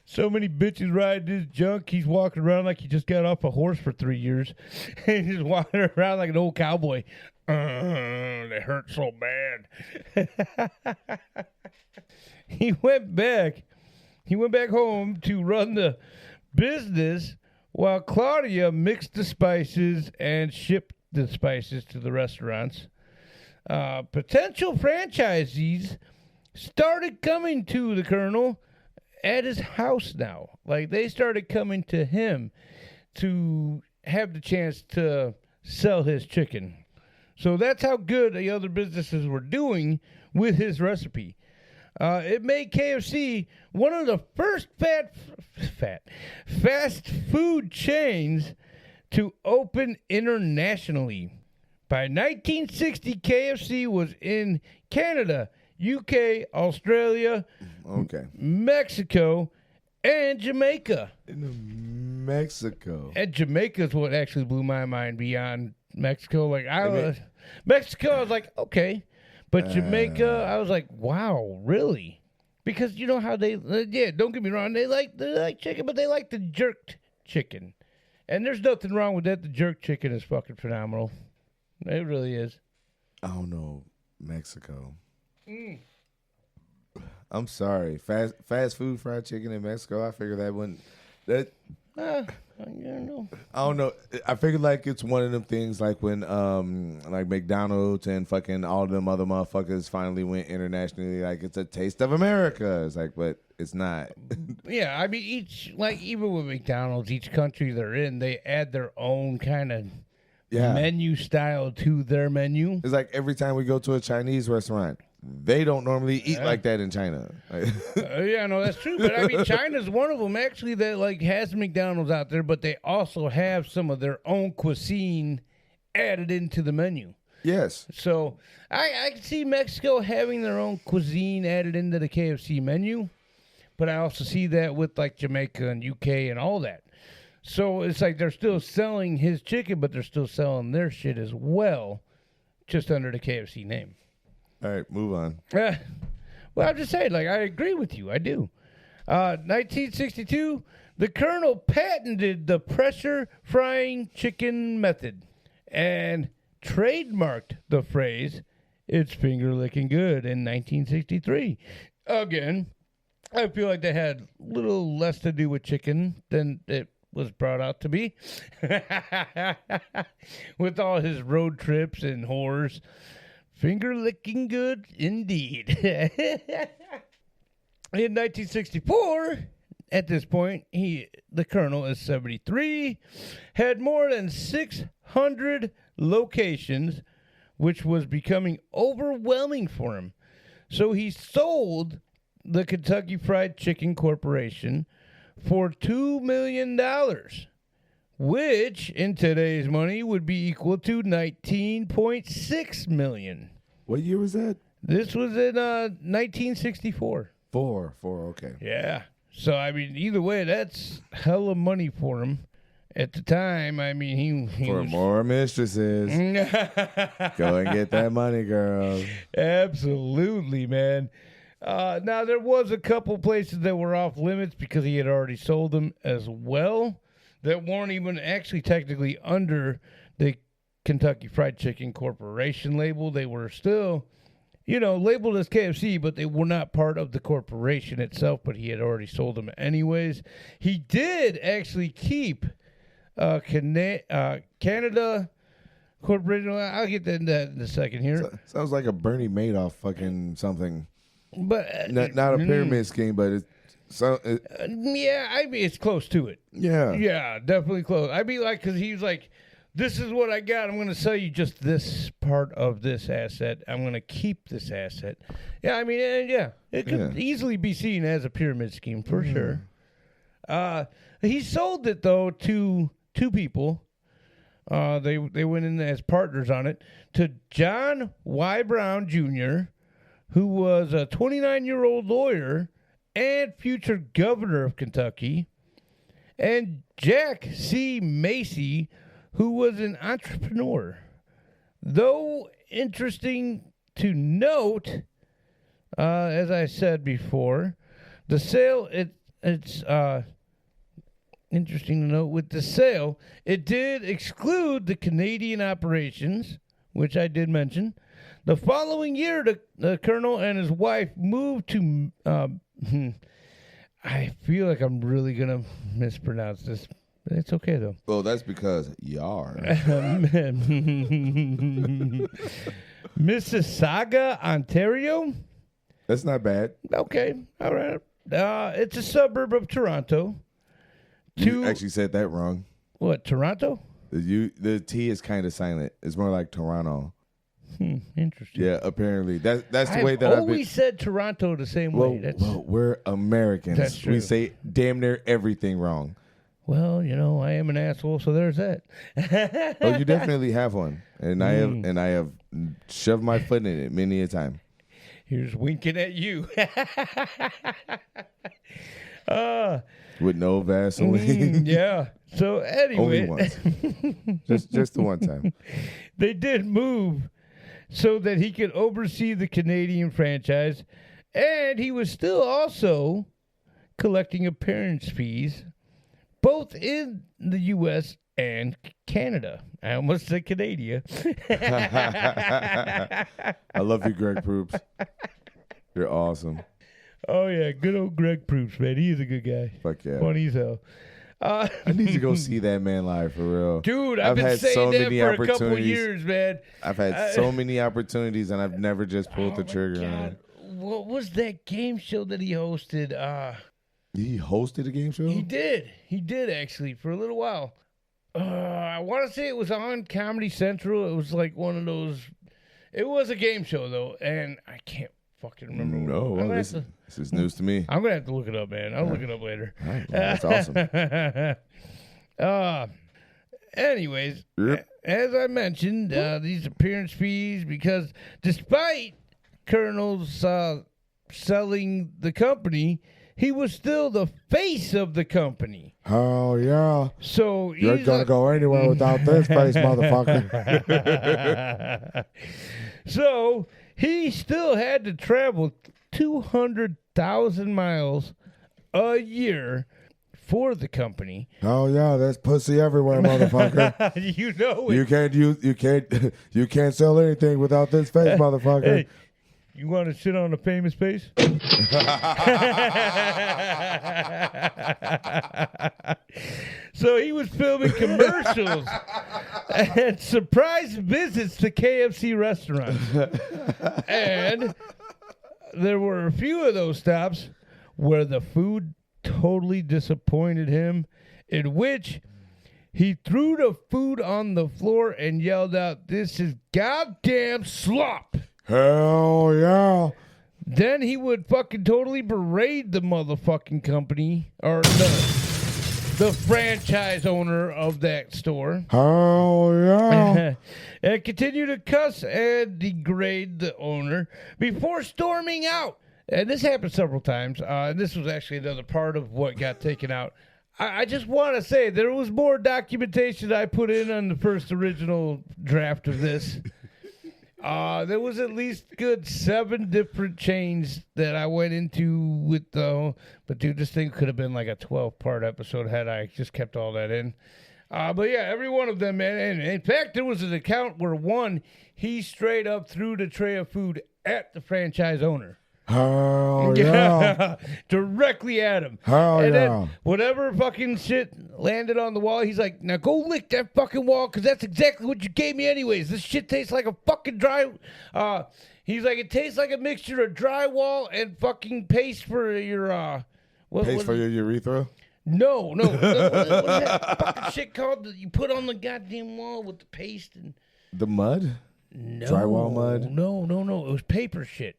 So many bitches riding his junk. He's walking around like he just got off a horse for 3 years. And he's walking around like an old cowboy. They hurt so bad. He went back home to run the business while Claudia mixed the spices and shipped the spices to the restaurants. Potential franchisees started coming to the Colonel at his house now. Like, they started coming to him to have the chance to sell his chicken. So that's how good the other businesses were doing with his recipe. It made KFC one of the first fast food chains to open internationally. By 1960, KFC was in Canada, UK, Australia, Mexico, and Jamaica.
In Mexico.
And Jamaica is what actually blew my mind beyond Mexico. Like Mexico, I was like, okay. But Jamaica, I was like, wow, really? Because you know how they, don't get me wrong, they like chicken, but they like the jerked chicken. And there's nothing wrong with that. The jerk chicken is fucking phenomenal. It really is.
I don't know. Mexico. I'm sorry. Fast food fried chicken in Mexico. I figured that wouldn't.
I don't know.
I don't know. I figured like it's one of them things like when like McDonald's and fucking all them other motherfuckers finally went internationally. Like it's a taste of America. It's like, but it's not.
Yeah, I mean even with McDonald's, each country they're in, they add their own kind of menu style to their menu.
It's like every time we go to a Chinese restaurant, they don't normally eat like that in China.
Yeah, no, that's true. But I mean, China's one of them actually that like has McDonald's out there, but they also have some of their own cuisine added into the menu.
Yes.
So I can see Mexico having their own cuisine added into the KFC menu, but I also see that with like Jamaica and UK and all that. So it's like they're still selling his chicken, but they're still selling their shit as well, just under the KFC name.
All right, move on.
Well, I'm just saying, like, I agree with you. I do. 1962, the Colonel patented the pressure frying chicken method and trademarked the phrase, "It's finger licking good," in 1963. Again, I feel like they had a little less to do with chicken than it was brought out to be. With all his road trips and whores. Finger licking good indeed. In 1964, at this point, the Colonel is 73, had more than 600 locations, which was becoming overwhelming for him. So he sold the Kentucky Fried Chicken Corporation for $2 million, which in today's money would be equal to $19.6 million.
What year was that?
This was in 1964.
Four, okay.
Yeah. So, I mean, either way, that's hella money for him. At the time, I mean, he
for
was...
more mistresses. Go and get that money, girl.
Absolutely, man. Now, there was a couple places that were off limits because he had already sold them as well, that weren't even actually technically under the Kentucky Fried Chicken Corporation label. They were still, labeled as KFC, but they were not part of the corporation itself, but he had already sold them anyways. He did actually keep Canada Corporation. I'll get into that in a second here.
Sounds like a Bernie Madoff fucking something.
But
not a pyramid scheme, but it's...
yeah, I mean, it's close to it.
Yeah.
Yeah, definitely close. I mean, like, because he's like, this is what I got. I'm going to sell you just this part of this asset. I'm going to keep this asset. Yeah, I mean, it could easily be seen as a pyramid scheme for sure. He sold it, though, to two people. They went in as partners on it, to John Y. Brown Jr., who was a 29-year-old lawyer and future governor of Kentucky, and Jack C. Macy, who was an entrepreneur. Though interesting to note, as I said before, the sale, it's interesting to note, with the sale, it did exclude the Canadian operations, which I did mention. The following year, the Colonel and his wife moved to... I feel like I'm really going to mispronounce this. But it's okay, though.
Well, that's because y'all.
Mississauga, Ontario.
That's not bad.
Okay, all right. It's a suburb of Toronto.
You actually said that wrong.
What, Toronto?
The T is kind of silent. It's more like Toronto.
Interesting.
Yeah, apparently that's the
I've
way that I've
always
been.
said Toronto the same way.
Well, we're Americans.
That's true.
We say damn near everything wrong.
Well, I am an asshole, so there's that.
Oh, you definitely have one, and I have shoved my foot in it many a time.
Here's winking at you.
With no Vaseline.
Yeah. So anyway,
Only once. just the one time.
They did move so that he could oversee the Canadian franchise, and he was still also collecting appearance fees, both in the U.S. and Canada. I almost said Canada.
I love you, Greg Proops. You're awesome.
Oh, yeah. Good old Greg Proops, man. He is a good guy.
Fuck yeah.
Funny as hell.
I need to go see that man live for real.
Dude, I've been
had
saying
so
that
many
for a couple
opportunities.
years, man.
I've had so many opportunities, and I've never just pulled the
my
trigger on
God.
it.
What was that game show that he hosted?
He hosted a game show?
He did. He did, actually, for a little while. I want to say it was on Comedy Central. It was like one of those. It was a game show, though, and I can't fucking remember.
No, well, this is news to me.
I'm going to have to look it up, man. I'll look it up later.
All right, well, that's awesome.
Anyways,
Yep.
as I mentioned, these appearance fees, because despite Colonel's selling the company, he was still the face of the company.
Oh, yeah.
So
You ain't going to go anywhere without this face, motherfucker.
So he still had to travel 200,000 miles a year for the company.
Oh, yeah, there's pussy everywhere, motherfucker.
You know it.
You can't sell anything without this face, motherfucker.
Hey, you want to sit on a famous face? So he was filming commercials and surprise visits to KFC restaurants. And there were a few of those stops where the food totally disappointed him, in which he threw the food on the floor and yelled out, "This is goddamn slop."
Hell yeah.
Then he would fucking totally berate the motherfucking company, or the franchise owner of that store.
Hell yeah.
And continue to cuss and degrade the owner before storming out. And this happened several times. And this was actually another part of what got taken out. I just want to say there was more documentation I put in on the first original draft of this. There was at least good 7 different chains that I went into with the. But dude, this thing could have been like a 12-part episode had I just kept all that in. But yeah, every one of them, man. And in fact, there was an account where he straight up threw the tray of food at the franchise owner.
Hell yeah.
Directly at him.
Hell
and
yeah.
then whatever fucking shit landed on the wall, he's like, "Now go lick that fucking wall, because that's exactly what you gave me anyways. This shit tastes like a fucking dry..." He's like, "It tastes like a mixture of drywall and fucking paste for your..."
Paste for your urethra?
No. What is that fucking shit called that you put on the goddamn wall with the paste and...
The mud?
No.
Drywall mud?
No. It was paper shit.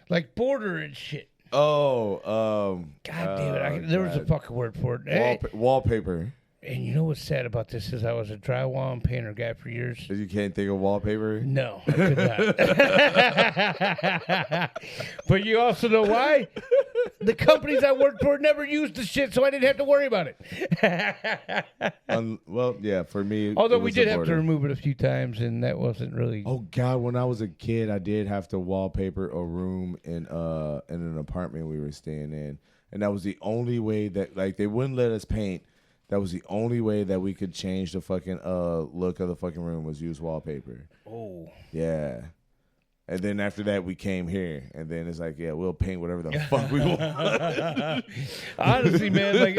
Like border and shit.
Oh,
God damn it. There was a fucking word for it. Hey,
wallpaper.
and you know what's sad about this is I was a drywall and painter guy for years.
You can't think of wallpaper?
No, I could not. But you also know why? The companies I worked for never used the shit, so I didn't have to worry about it.
Well, yeah, for me.
Although
it
we
was
did
the
have to
border.
remove it a few times, and that wasn't really...
Oh God! When I was a kid, I did have to wallpaper a room in an apartment we were staying in, and that was the only way that they wouldn't let us paint. That was the only way that we could change the fucking look of the fucking room was use wallpaper.
Oh.
Yeah. And then after that, we came here, and then it's like, yeah, we'll paint whatever the fuck we want.
Honestly, man,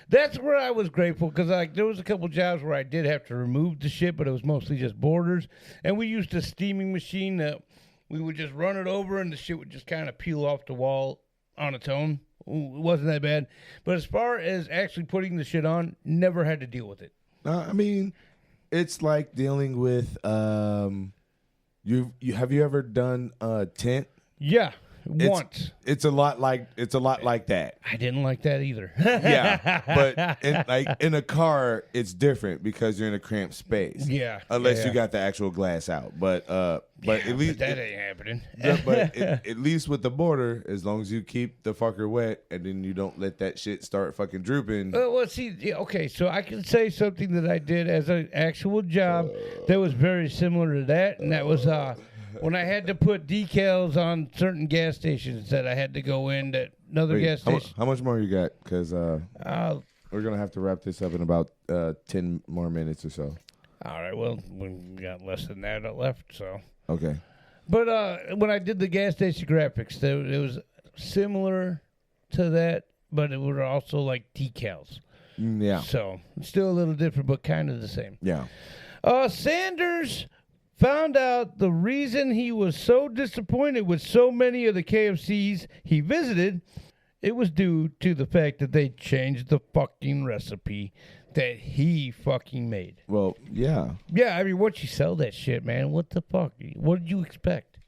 that's where I was grateful, because there was a couple jobs where I did have to remove the shit, but it was mostly just borders, and we used a steaming machine that we would just run it over, and the shit would just kind of peel off the wall on its own. It wasn't that bad, but as far as actually putting the shit on, never had to deal with it.
I mean, it's like dealing with You have you ever done tint?
Yeah, once.
It's a lot like that.
I didn't like that either.
Yeah, but in a car, it's different because you're in a cramped space.
Yeah,
unless
yeah.
you got the actual glass out. But at least
that ain't happening.
at least with the border, as long as you keep the fucker wet and then you don't let that shit start fucking drooping.
Well, see, okay, so I can say something that I did as an actual job that was very similar to that, and that was when I had to put decals on certain gas stations that I had to go in that another gas station.
How much more you got? Because we're going to have to wrap this up in about 10 more minutes or so.
All right, well, we got less than that left, so.
Okay.
But when I did the gas station graphics, it was similar to that, but it were also like decals.
Yeah.
So, still a little different, but kind of the same.
Yeah.
Sanders found out the reason he was so disappointed with so many of the KFCs he visited, it was due to the fact that they changed the fucking recipe that he fucking made.
Well, yeah.
Yeah, I mean, once you sell that shit, man, what the fuck? What did you expect?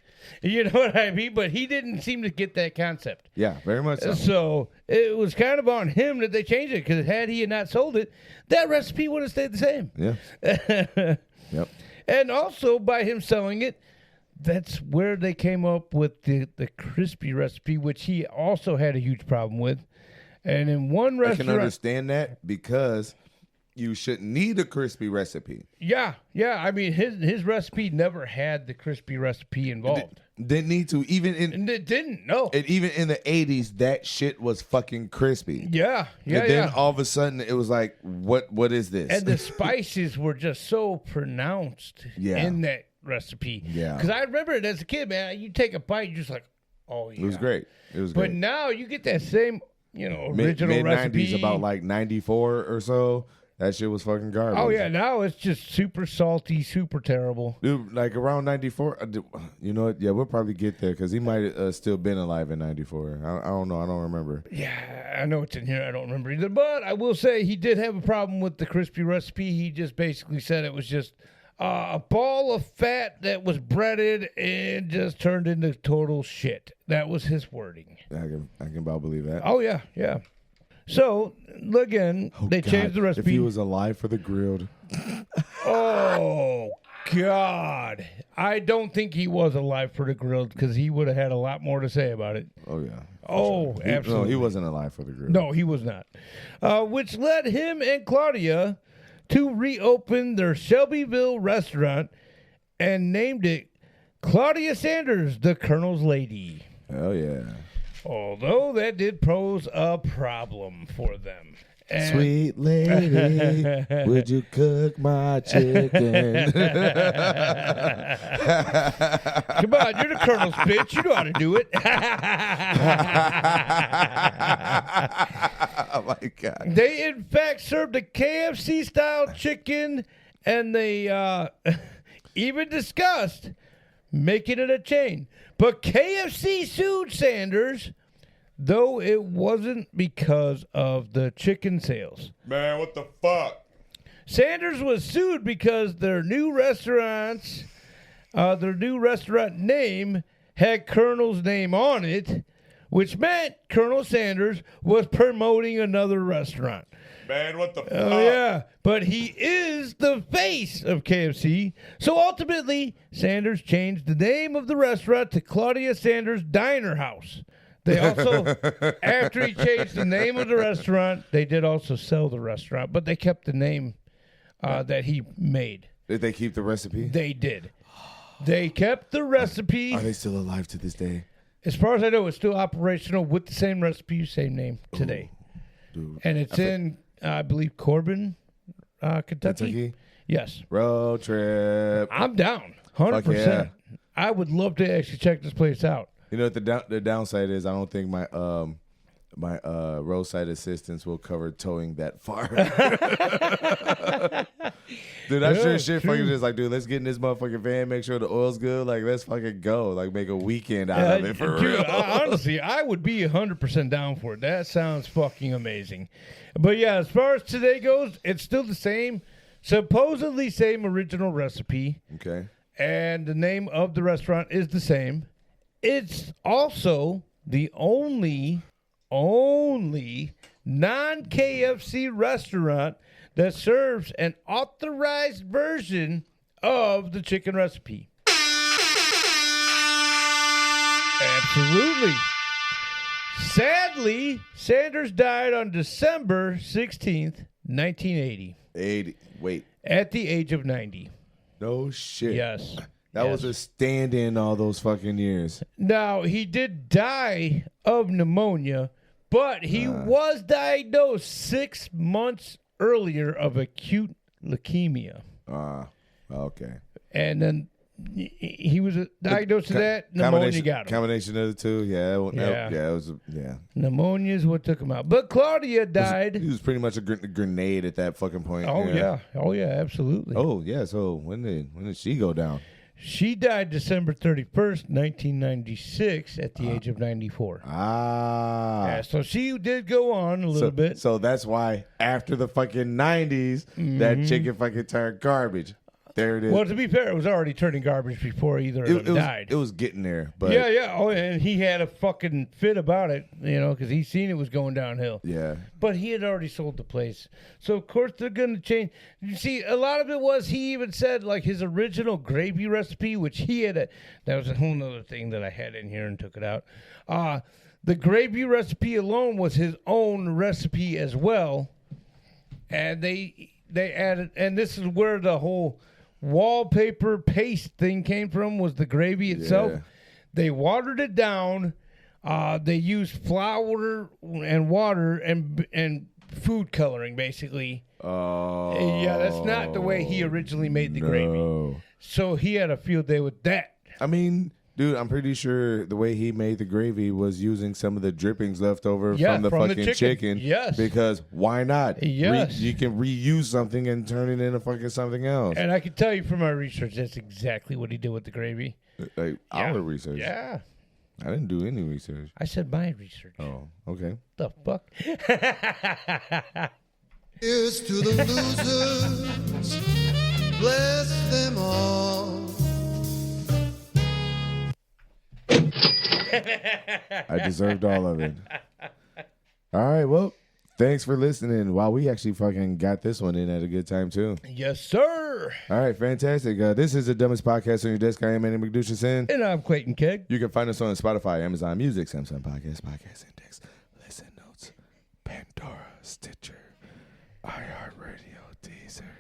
You know what I mean? But he didn't seem to get that concept.
Yeah, very much so.
So it was kind of on him that they changed it, because had he not sold it, that recipe would have stayed the same.
Yeah. Yep.
And also, by him selling it, that's where they came up with the crispy recipe, which he also had a huge problem with. And in one restaurant...
I can understand that because you shouldn't need a crispy recipe.
Yeah. I mean, his recipe never had the crispy recipe involved.
Didn't need to.
And it didn't, no.
And even in the 80s, that shit was fucking crispy.
Yeah.
And then all of a sudden, it was like, what is this?
And the spices were just so pronounced in that recipe.
Yeah.
Because I remember it as a kid, man. You take a bite, you're just like, oh, yeah.
It was great.
But now you get that same, original recipe.
Mid-90s, about like 94 or so. That shit was fucking garbage.
Oh, yeah. Now it's just super salty, super terrible.
Dude, like around 94, you know what? Yeah, we'll probably get there because he might have still been alive in 94. I don't know. I don't remember.
Yeah, I know it's in here. I don't remember either. But I will say he did have a problem with the crispy recipe. He just basically said it was just a ball of fat that was breaded and just turned into total shit. That was his wording.
I can about believe that.
Oh, yeah. So, again, they changed the recipe.
If he was alive for the grilled.
Oh, God. I don't think he was alive for the grilled, because he would have had a lot more to say about it.
Oh, yeah.
Oh,
sure.
absolutely.
No, he wasn't alive for the grilled.
No, he was not. Which led him and Claudia to reopen their Shelbyville restaurant and named it Claudia Sanders, the Colonel's Lady.
Hell yeah.
Although that did pose a problem for them. And
Sweet lady, would you cook my chicken?
Come on, you're the Colonel's bitch. You know how to do it.
Oh, my God.
They, in fact, served a KFC-style chicken, and they even discussed making it a chain. But KFC sued Sanders, though it wasn't because of the chicken sales.
Man, what the fuck?
Sanders was sued because their new restaurant name had Colonel's name on it, which meant Colonel Sanders was promoting another restaurant.
Man, what the fuck?
Oh, yeah. But he is the face of KFC. So ultimately, Sanders changed the name of the restaurant to Claudia Sanders Diner House. They also, after he changed the name of the restaurant, they did also sell the restaurant, but they kept the name that he made.
Did they keep the recipe?
They did. They kept the recipe.
Are they still alive to this day?
As far as I know, it's still operational with the same recipe, same name today.
Ooh, dude.
And it's in, I believe, Corbin, Kentucky. Yes.
Road trip.
I'm down. 100%.
Yeah.
I would love to actually check this place out.
You know what the downside is? I don't think my roadside assistance will cover towing that far. Dude, I'm sure shit fucking just like, dude, let's get in this motherfucking van, make sure the oil's good. Like, let's fucking go. Like, make a weekend out of it for real.
Honestly, I would be 100% down for it. That sounds fucking amazing. But yeah, as far as today goes, it's still the same, supposedly same original recipe.
Okay.
And the name of the restaurant is the same. It's also the only non-KFC restaurant that serves an authorized version of the chicken recipe. Absolutely. Sadly, Sanders died on December 16th, 1980.
Wait.
At the age of 90.
No shit.
Yes.
That
Yes.
was a stand-in all those fucking years.
Now, he did die of pneumonia, but he was diagnosed 6 months earlier of acute leukemia.
Okay.
And then he was diagnosed with that. Pneumonia got him.
Combination of the two. Yeah.
Yeah.
It was. Yeah.
Pneumonia is what took him out. But Claudia died.
He was pretty much a grenade at that fucking point.
Oh, yeah. Oh, yeah, absolutely.
Oh, yeah. So when did she go down?
She died December 31st, 1996 at the age of 94. Yeah, so she did go on a little bit.
So that's why after the fucking 90s, that chicken fucking turned garbage. There it is.
Well, to be fair, it was already turning garbage before either of them died.
It was getting there. But
Yeah. Oh, and he had a fucking fit about it, because he seen it was going downhill.
Yeah.
But he had already sold the place. So, of course, they're going to change. You see, a lot of it was he even said, like, his original gravy recipe, which he had that was a whole nother thing that I had in here and took it out. The gravy recipe alone was his own recipe as well. And they added, and this is where the whole wallpaper paste thing came from, was the gravy itself.
Yeah.
They watered it down. They used flour and water and food coloring, basically.
Oh.
Yeah, that's not the way he originally made the gravy. So he had a field day with that.
I mean, dude, I'm pretty sure the way he made the gravy was using some of the drippings left over from the fucking chicken.
Yes.
Because why not?
Yes.
You can reuse something and turn it into fucking something else.
And I can tell you from my research, that's exactly what he did with the gravy.
Like our research.
Yeah.
I didn't do any research.
I said my research.
Oh, okay.
The fuck?
Here's to the losers, bless them all.
I deserved all of it. All right, well, thanks for listening. Wow, we actually fucking got this one in at a good time, too.
Yes, sir.
All right, fantastic. This is the dumbest podcast on your desk. I am Andy McDouche.
And I'm Clayton Keg.
You can find us on Spotify, Amazon Music, Samsung Podcast, Podcast Index, Listen Notes, Pandora, Stitcher, iHeartRadio, Deezer,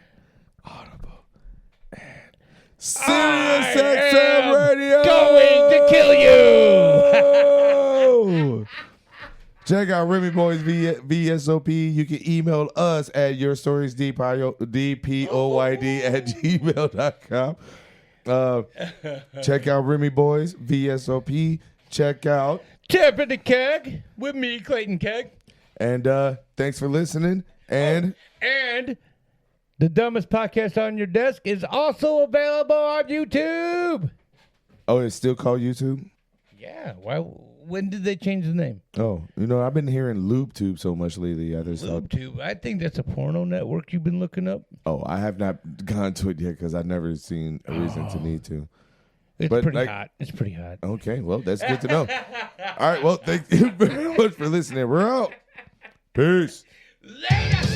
Audible, and SiriusXM Radio.
Going to kill you.
Check out Remy Boys VSOP. You can email us at yourstories@gmail.com. Check out Remy Boys VSOP. Check out
Tap in the Keg with me, Clayton Keg.
and thanks for listening. And
The dumbest podcast on your desk is also available on YouTube.
it's still called YouTube.
Yeah. When did they change the name?
Oh, I've been hearing LoopTube so much lately. I just thought,
YouTube. I think that's a porno network you've been looking up.
I have not gone to it yet because I've never seen a reason to need to.
It's
But,
pretty hot. It's pretty hot.
Okay, well, that's good to know. All right, well, thank you very much for listening. We're out. Peace.
Later.